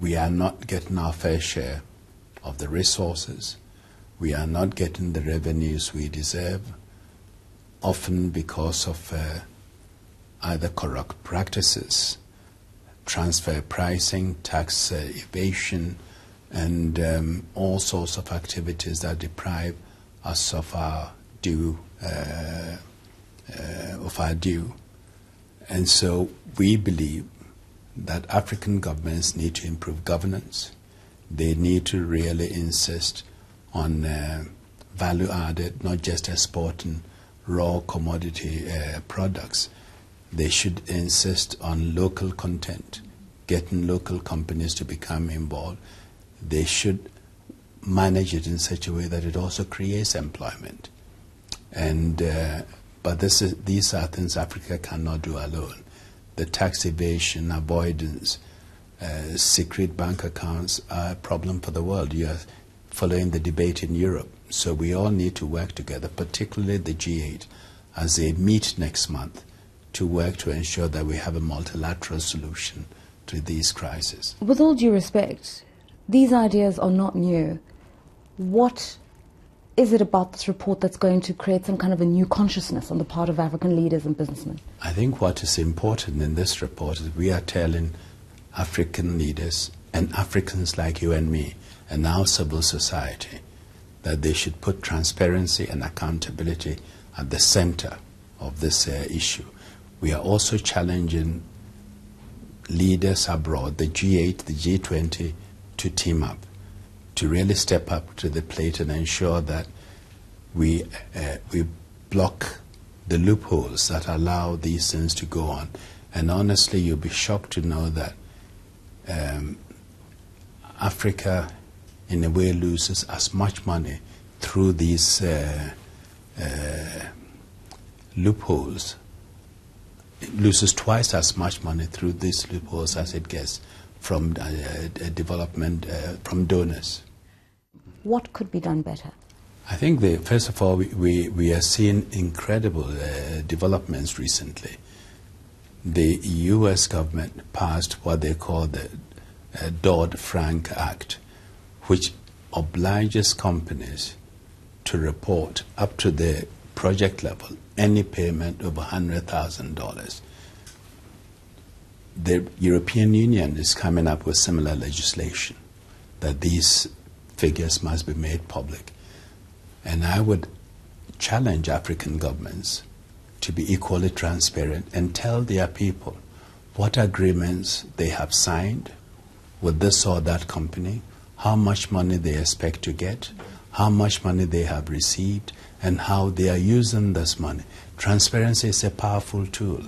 we are not getting our fair share of the resources. We are not getting the revenues we deserve, often because of either corrupt practices, transfer pricing, tax evasion, and all sorts of activities that deprive us of our due. And so we believe that African governments need to improve governance. They need to really insist on value added, not just exporting raw commodity products. They should insist on local content, getting local companies to become involved. They should manage it in such a way that it also creates employment. And but these are things Africa cannot do alone. The tax evasion, avoidance, secret bank accounts are a problem for the world. You are following the debate in Europe. So we all need to work together, particularly the G8, as they meet next month, to work to ensure that we have a multilateral solution to these crises. With all due respect, these ideas are not new. What is it about this report that's going to create some kind of a new consciousness on the part of African leaders and businessmen? I think what is important in this report is we are telling African leaders and Africans like you and me and our civil society that they should put transparency and accountability at the center of this issue. We are also challenging leaders abroad, the G8, the G20, to team up, to really step up to the plate and ensure that we block the loopholes that allow these things to go on. And honestly, you'll be shocked to know that Africa, in a way, loses as much money through these loopholes. It loses twice as much money through these loopholes as it gets from development, from donors. What could be done better? I think, first of all, we are seeing incredible developments recently. The U.S. government passed what they call the Dodd-Frank Act, which obliges companies to report up to the project level any payment over $100,000. The European Union is coming up with similar legislation that these figures must be made public. And I would challenge African governments to be equally transparent and tell their people what agreements they have signed with this or that company, how much money they expect to get, how much money they have received, and how they are using this money. Transparency is a powerful tool.